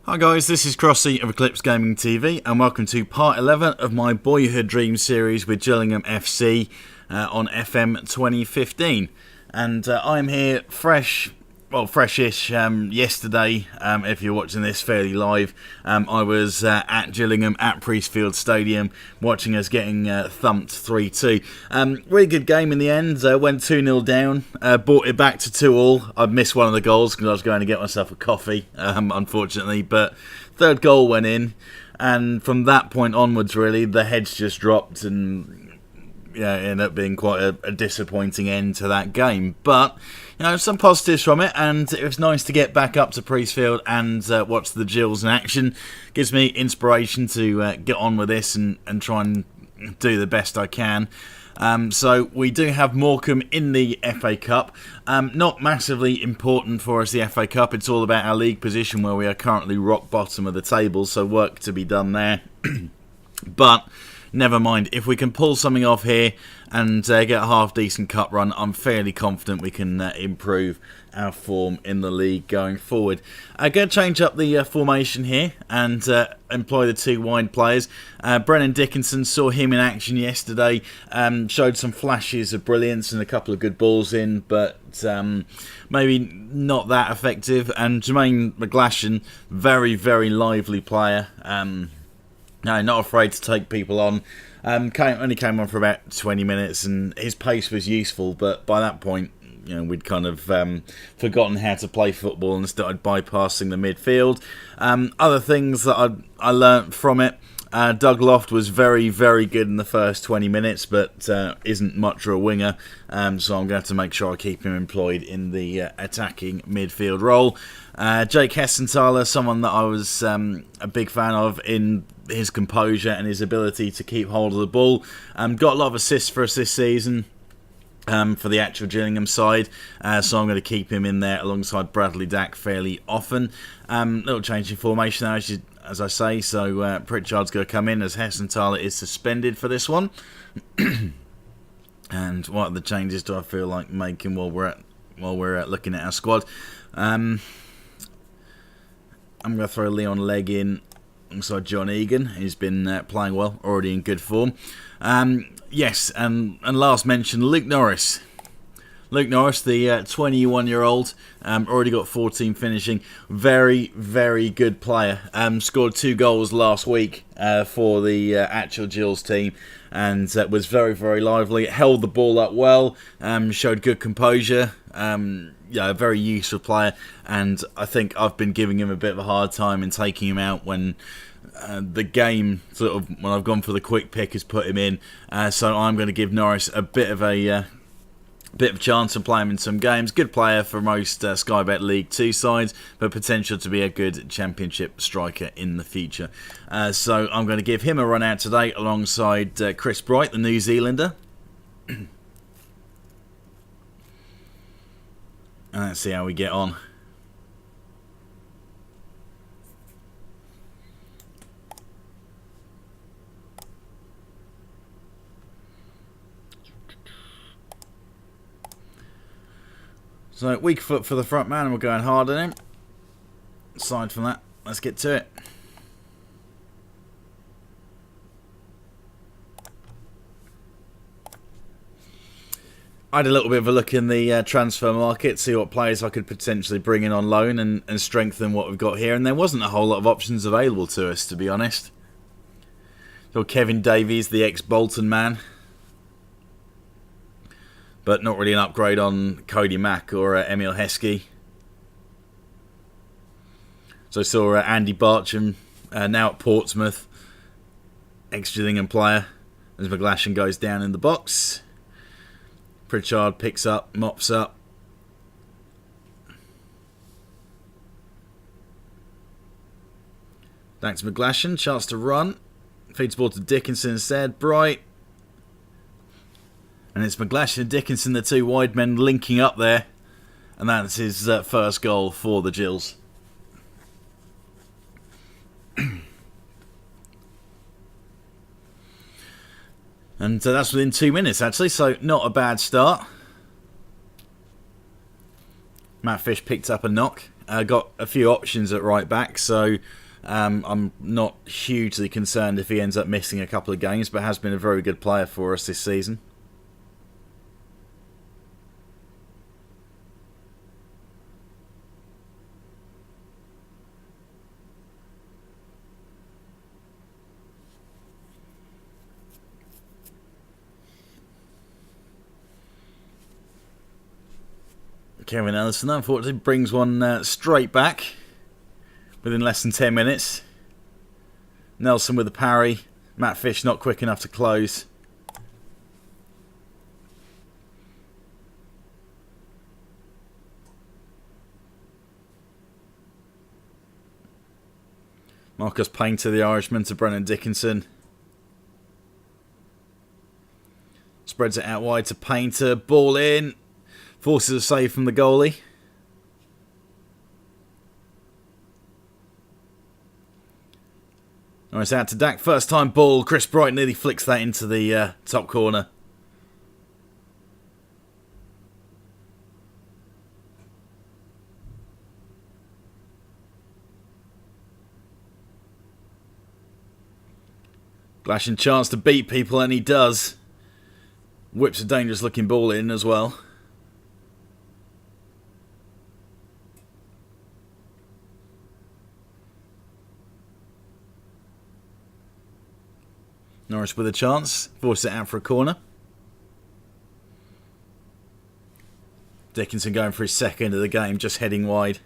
Hi guys, this is Crossy of Eclipse Gaming TV and welcome to part 11 of my Boyhood Dream series with Gillingham FC on FM 2015. And I'm here freshish yesterday, if you're watching this fairly live. I was at Gillingham at Priestfield Stadium watching us getting thumped 3-2. Really good game in the end, went 2-0 down, brought it back to 2-2. I missed one of the goals because I was going to get myself a coffee, unfortunately, but third goal went in, and from that point onwards really the heads just dropped, and yeah, it ended up being quite a disappointing end to that game. But you know, some positives from it, and it was nice to get back up to Priestfield and watch the Gills in action. Gives me inspiration to get on with this and try and do the best I can. So we do have Morecambe in the FA Cup. Not massively important for us, the FA Cup. It's all about our league position, where we are currently rock bottom of the table, so work to be done there. But never mind, if we can pull something off here and get a half-decent cup run, I'm fairly confident we can improve our form in the league going forward. I'm going to change up the formation here and employ the two wide players. Brennan Dickinson, saw him in action yesterday, showed some flashes of brilliance and a couple of good balls in, but maybe not that effective. And Jermaine McGlashan, very, very lively player. No, not afraid to take people on. Only came on for about 20 minutes, and his pace was useful, but by that point, you know, we'd kind of forgotten how to play football and started bypassing the midfield. Other things that I learnt from it: Doug Loft was very, very good in the first 20 minutes, but isn't much of a winger, so I'm going to have to make sure I keep him employed in the attacking midfield role. Jake Hessenthaler, someone that I was a big fan of in his composure and his ability to keep hold of the ball. Got a lot of assists for us this season for the actual Gillingham side, so I'm going to keep him in there alongside Bradley Dack fairly often. Little change in formation now, as I say, so Pritchard's going to come in as Hessenthaler is suspended for this one. And what other changes do I feel like making while we're looking at our squad? I'm going to throw Leon Legg in alongside John Egan, who's been playing well, already in good form. Yes, and last mention, Luke Norris. Luke Norris, the 21-year-old, already got 14 finishing. Very, very good player. Scored 2 goals last week for the actual Gills team, and was very, very lively. Held the ball up well, showed good composure. Yeah, a very useful player, and I think I've been giving him a bit of a hard time and taking him out when the game, sort of, when I've gone for the quick pick, has put him in. So I'm going to give Norris a bit of a chance and play him in some games. Good player for most Sky Bet League 2 sides, but potential to be a good championship striker in the future. So I'm going to give him a run out today alongside Chris Bright, the New Zealander. And let's see how we get on. So, weak foot for the front man, and we're going hard on him. Aside from that, let's get to it. I had a little bit of a look in the transfer market, see what players I could potentially bring in on loan and strengthen what we've got here, and there wasn't a whole lot of options available to us, to be honest. So Kevin Davies, the ex-Bolton man, but not really an upgrade on Cody Mack or Emil Heskey. So I saw Andy Barcham, now at Portsmouth, ex-Gillingham player, as McGlashan goes down in the box. Pritchard picks up, mops up. Thanks McGlashan, chance to run. Feeds the ball to Dickinson instead. Bright. And it's McGlashan and Dickinson, the two wide men, linking up there. And that's his first goal for the Gills. And that's within 2 minutes, actually, so not a bad start. Matt Fish picked up a knock. Got a few options at right back, so I'm not hugely concerned if he ends up missing a couple of games, but has been a very good player for us this season. Kevin Ellison, unfortunately, brings one straight back within less than 10 minutes. Nelson with the parry. Matt Fish not quick enough to close. Marcus Painter, the Irishman, to Brennan Dickinson. Spreads it out wide to Painter. Ball in. Forces a save from the goalie. Nice out to Dak. First time ball. Chris Bright nearly flicks that into the top corner. Glashing chance to beat people, and he does. Whips a dangerous looking ball in as well. Norris with a chance. Forces it out for a corner. Dickinson going for his second of the game, just heading wide.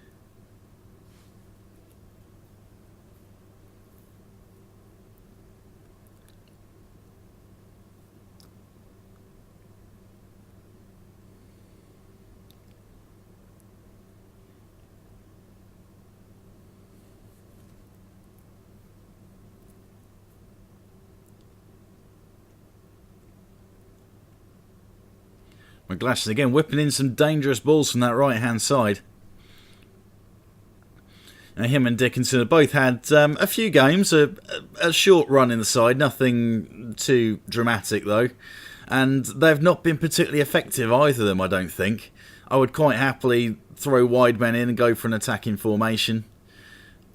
McGlashan again whipping in some dangerous balls from that right hand side. Now, him and Dickinson have both had a few games, a short run in the side, nothing too dramatic though, and they've not been particularly effective, either of them, I don't think. I would quite happily throw wide men in and go for an attacking formation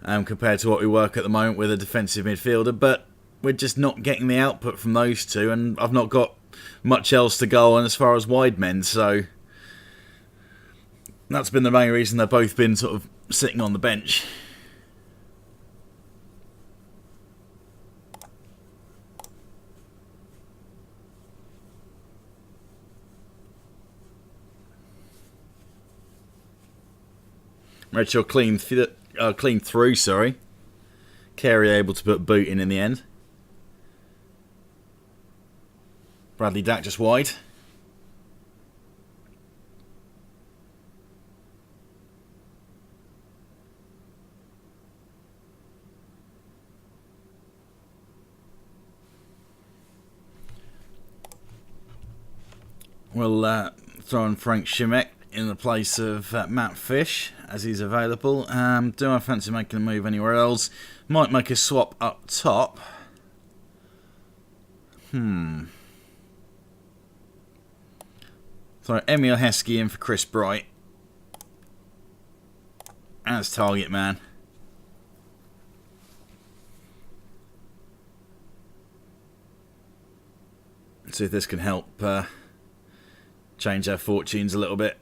compared to what we work at the moment with a defensive midfielder, but we're just not getting the output from those two, and I've not got much else to go on as far as wide men, so that's been the main reason they've both been sort of sitting on the bench. Rachel clean through, sorry. Carey able to put boot in the end. Bradley Dack just wide. We'll throw in Frank Shimek in the place of Matt Fish as he's available. Do I fancy making a move anywhere else? Might make a swap up top. So Emil Heskey in for Chris Bright as target man. Let's see if this can help change our fortunes a little bit.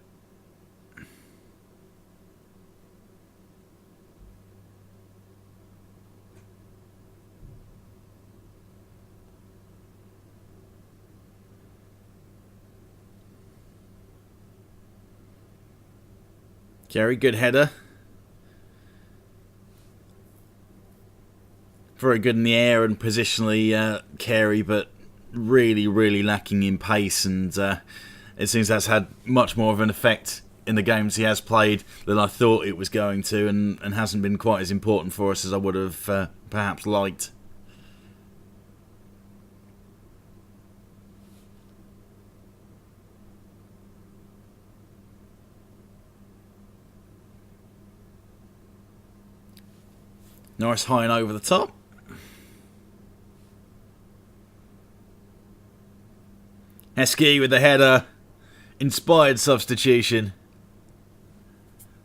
Carey, good header. Very good in the air and positionally, Carey, but really lacking in pace, and it seems that's had much more of an effect in the games he has played than I thought it was going to, and hasn't been quite as important for us as I would have perhaps liked. Norris high and over the top. Heskey with the header. Inspired substitution.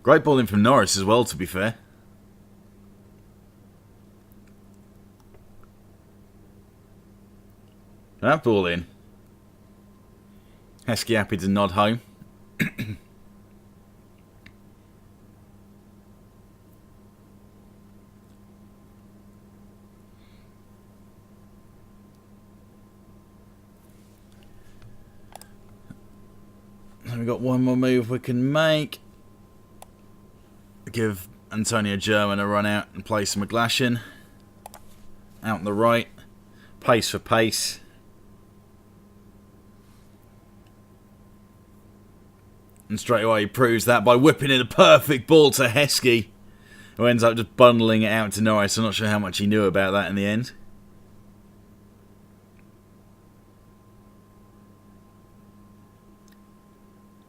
Great ball in from Norris as well, to be fair. That ball in. Heskey happy to nod home. So we've got one more move we can make. Give Antonio German a run out and play some McGlashan. Out on the right. Pace for pace. And straight away he proves that by whipping in a perfect ball to Heskey, who ends up just bundling it out to Norris. I'm not sure how much he knew about that in the end.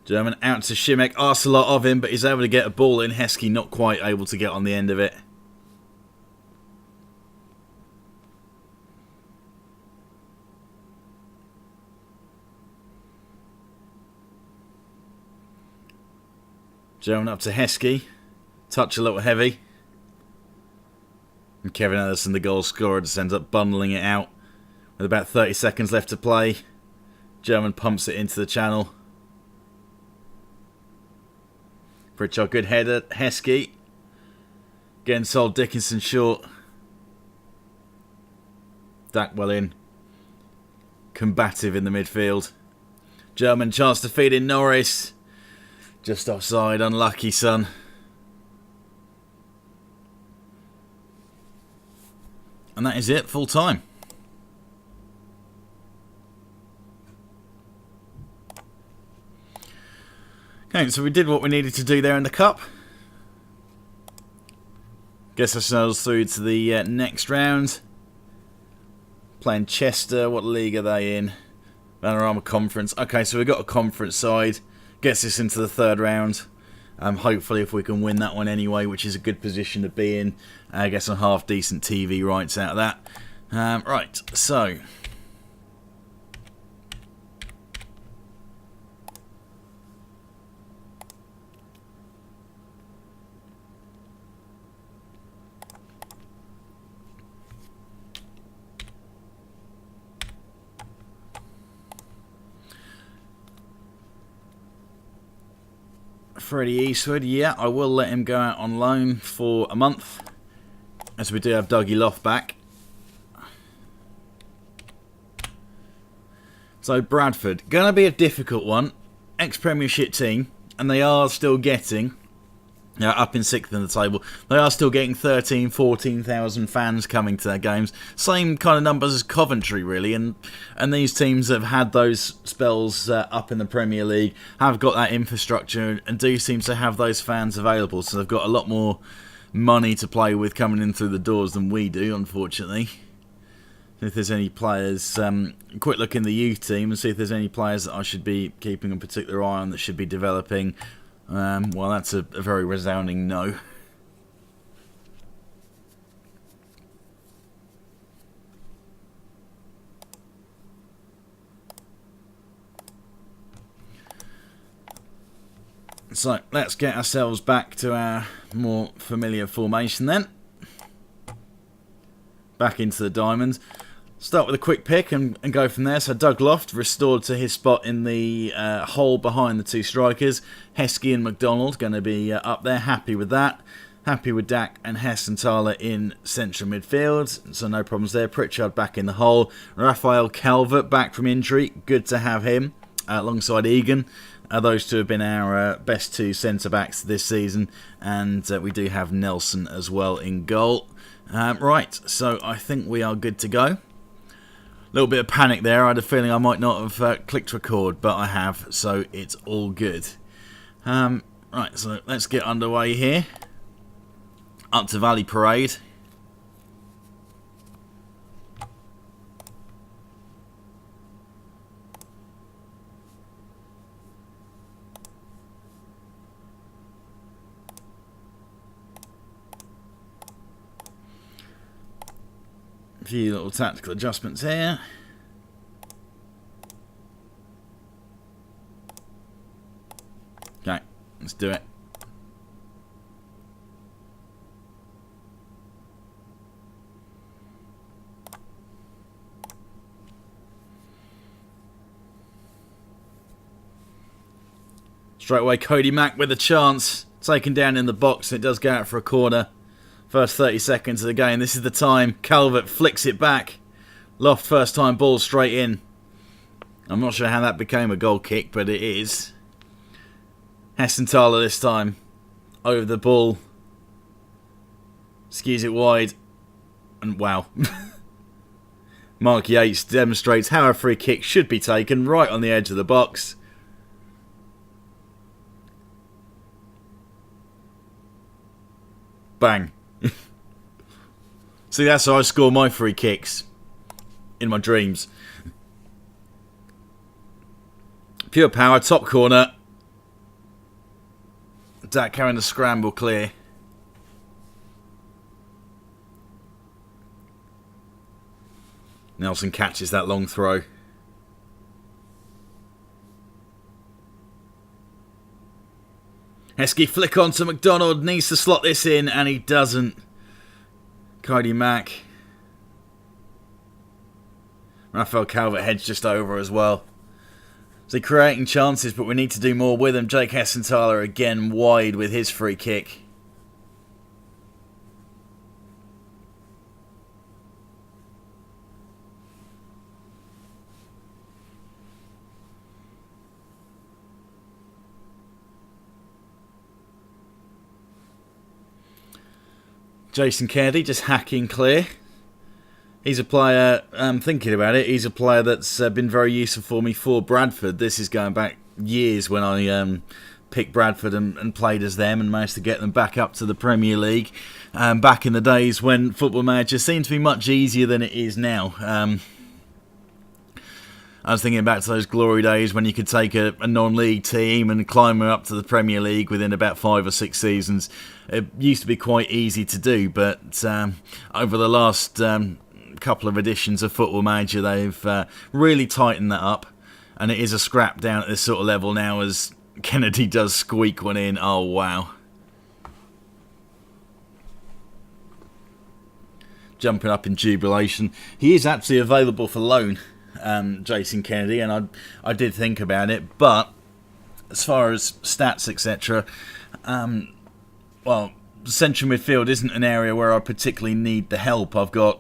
German out to Šimek. Asks a lot of him, but he's able to get a ball in. Heskey not quite able to get on the end of it. German up to Heskey. Touch a little heavy. And Kevin Ellison, the goal scorer, just ends up bundling it out. With about 30 seconds left to play. German pumps it into the channel. Pritchard, good header. Heskey. Getting Sol Dickinson short. Dak well in. Combative in the midfield. German chance to feed in Norris. Just offside. Unlucky, son. And that is it. Full time. Okay, so we did what we needed to do there in the cup. Guess ourselves through to the next round. Playing Chester. What league are they in? Vanarama Conference. Okay, so we've got a conference side. Gets us into the third round. Hopefully if we can win that one anyway, which is a good position to be in. I guess a half decent TV rights out of that. Right, so... Freddie Eastwood, yeah, I will let him go out on loan for a month, as we do have Dougie Loft back. So Bradford, going to be a difficult one. Ex-Premiership team, and they are still getting, up in 6th in the table, they are still getting 13,000, 14,000 fans coming to their games. Same kind of numbers as Coventry, really, and these teams have had those spells up in the Premier League, have got that infrastructure, and do seem to have those fans available, so they've got a lot more money to play with coming in through the doors than we do, unfortunately. If there's any players, quick look in the youth team and see if there's any players that I should be keeping a particular eye on that should be developing. Well, that's a very resounding no. So, let's get ourselves back to our more familiar formation then. Back into the diamonds. Start with a quick pick and go from there. So Doug Loft restored to his spot in the hole behind the two strikers. Heskey and McDonald going to be up there. Happy with that. Happy with Dak and Hess and Thaler in central midfield. So no problems there. Pritchard back in the hole. Raphael Calvert back from injury. Good to have him alongside Egan. Those two have been our best two centre-backs this season. And we do have Nelson as well in goal. Right, so I think we are good to go. Little bit of panic there. I had a feeling I might not have clicked record, but I have, so it's all good. Right, so let's get underway here. Up to Valley Parade. A few little tactical adjustments here. Okay, let's do it. Straight away, Cody Mack with a chance. Taken down in the box, and it does go out for a corner. First 30 seconds of the game. This is the time. Calvert flicks it back. Loft first time ball straight in. I'm not sure how that became a goal kick, but it is. Hessenthaler this time. Over the ball. Skews it wide. And wow. Mark Yates demonstrates how a free kick should be taken right on the edge of the box. Bang. See, that's how I score my free kicks. In my dreams. Pure power, top corner. Dak carrying the scramble clear. Nelson catches that long throw. Heskey flick on to McDonald. Needs to slot this in, and he doesn't. Cody Mack. Raphael Calvert heads just over as well. So creating chances, but we need to do more with them. Jake Hessenthaler again wide with his free kick. Jason Kennedy just hacking clear. He's a player, thinking about it, he's a player that's been very useful for me for Bradford. This is going back years when I picked Bradford and played as them and managed to get them back up to the Premier League. Back in the days when Football Manager seemed to be much easier than it is now. I was thinking back to those glory days when you could take a non-league team and climb them up to the Premier League within about 5 or 6 seasons. It used to be quite easy to do, but over the last couple of editions of Football Manager, they've really tightened that up, and it is a scrap down at this sort of level now as Kennedy does squeak one in. Oh, wow. Jumping up in jubilation. He is actually available for loan, Jason Kennedy, and I did think about it, but as far as stats, etc., well, central midfield isn't an area where I particularly need the help. I've got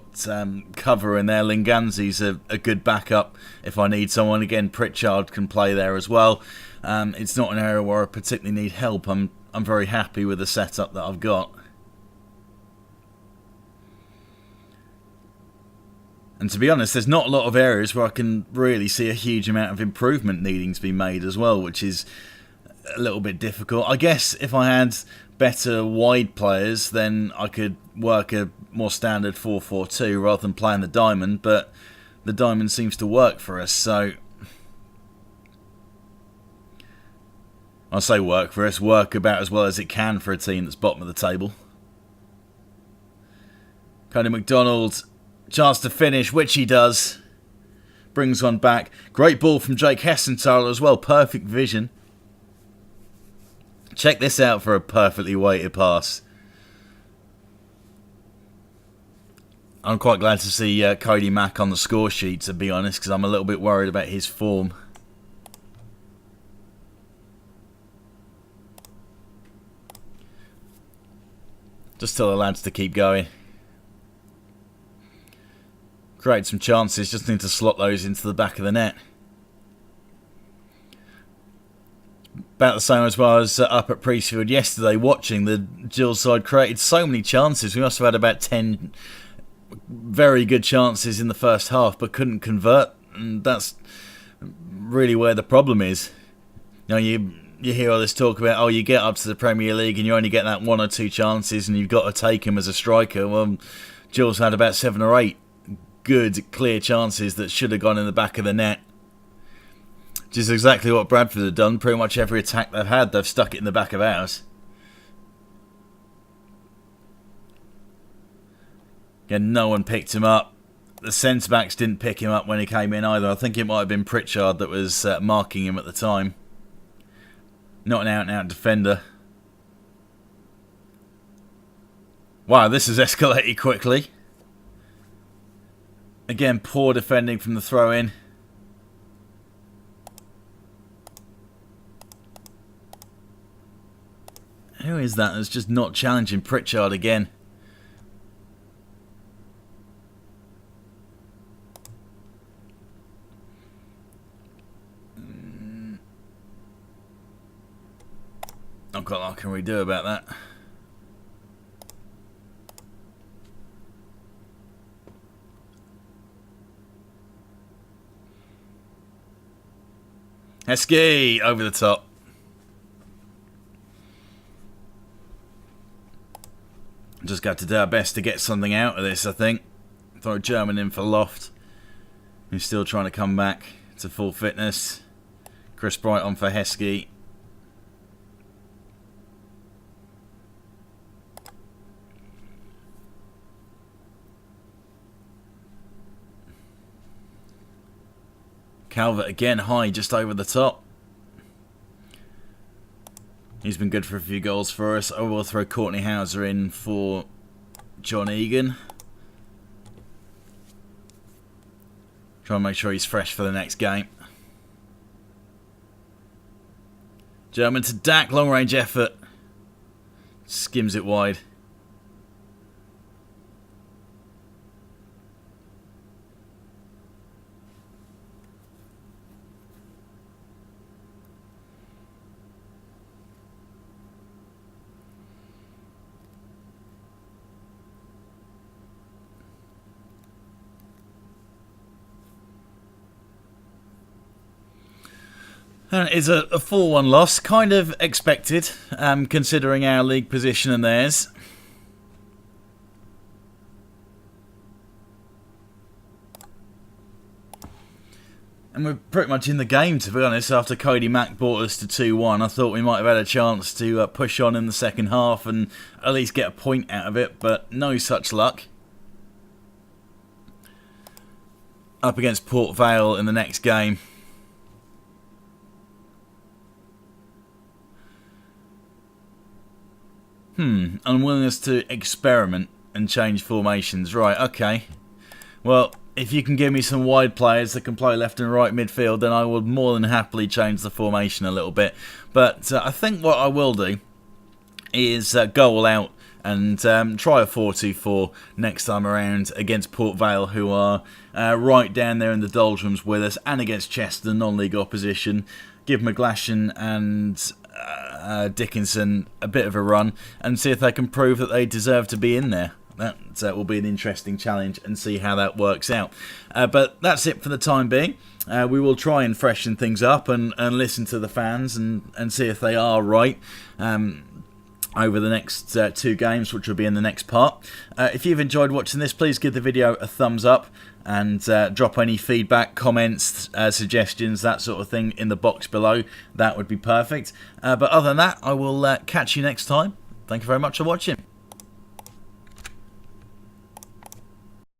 cover in there. Linganzi's a good backup if I need someone. Again, Pritchard can play there as well. It's not an area where I particularly need help. I'm very happy with the setup that I've got. And to be honest, there's not a lot of areas where I can really see a huge amount of improvement needing to be made as well, which is a little bit difficult. I guess if I had better wide players, then I could work a more standard 4-4-2 rather than playing the diamond, but the diamond seems to work for us, so I say work for us, work about as well as it can for a team that's bottom of the table. Cody McDonald, chance to finish, which he does. Brings one back. Great ball from Jake Hessenthaler as well. Perfect vision. Check this out for a perfectly weighted pass. I'm quite glad to see Cody Mack on the score sheet, to be honest, because I'm a little bit worried about his form. Just tell the lads to keep going. Create some chances, just need to slot those into the back of the net. About the same as well as up at Priestfield yesterday, watching the Gills side created so many chances. We must have had about 10 very good chances in the first half, but couldn't convert, and that's really where the problem is. You know, you hear all this talk about, oh, you get up to the Premier League and you only get that 1 or 2 chances and you've got to take them as a striker. Well, Gills had about 7 or 8 good, clear chances that should have gone in the back of the net. Which is exactly what Bradford have done. Pretty much every attack they've had, they've stuck it in the back of ours. Again, no one picked him up. The centre-backs didn't pick him up when he came in either. I think it might have been Pritchard that was marking him at the time. Not an out-and-out defender. Wow, this has escalated quickly. Again, poor defending from the throw-in. Who is that that's just not challenging Pritchard again? Not got a lot I can really do about that. Heskey over the top. Just got to do our best to get something out of this, I think. Throw German in for Loft, who's still trying to come back to full fitness. Chris Bright on for Heskey. Calvert again high, just over the top. He's been good for a few goals for us. I will throw Courtney Hauser in for John Egan. Try and make sure he's fresh for the next game. German to Dak, long range effort. Skims it wide. It's a 4-1 loss, kind of expected, considering our league position and theirs. And we're pretty much in the game, to be honest. After Cody Mack brought us to 2-1, I thought we might have had a chance to push on in the second half and at least get a point out of it, but no such luck. Up against Port Vale in the next game. Unwillingness to experiment and change formations. Right, okay. Well, if you can give me some wide players that can play left and right midfield, then I would more than happily change the formation a little bit. But I think what I will do is go all out and try a 4-2-4 next time around against Port Vale, who are right down there in the doldrums with us, and against Chester, non-league opposition. Give McGlashan and Dickinson a bit of a run and see if they can prove that they deserve to be in there. That will be an interesting challenge and see how that works out. But that's it for the time being. We will try and freshen things up and listen to the fans and see if they are right over the next 2 games, which will be in the next part. If you've enjoyed watching this, please give the video a thumbs up and drop any feedback, comments, suggestions, that sort of thing in the box below. That would be perfect. But other than that, I will catch you next time. Thank you very much for watching.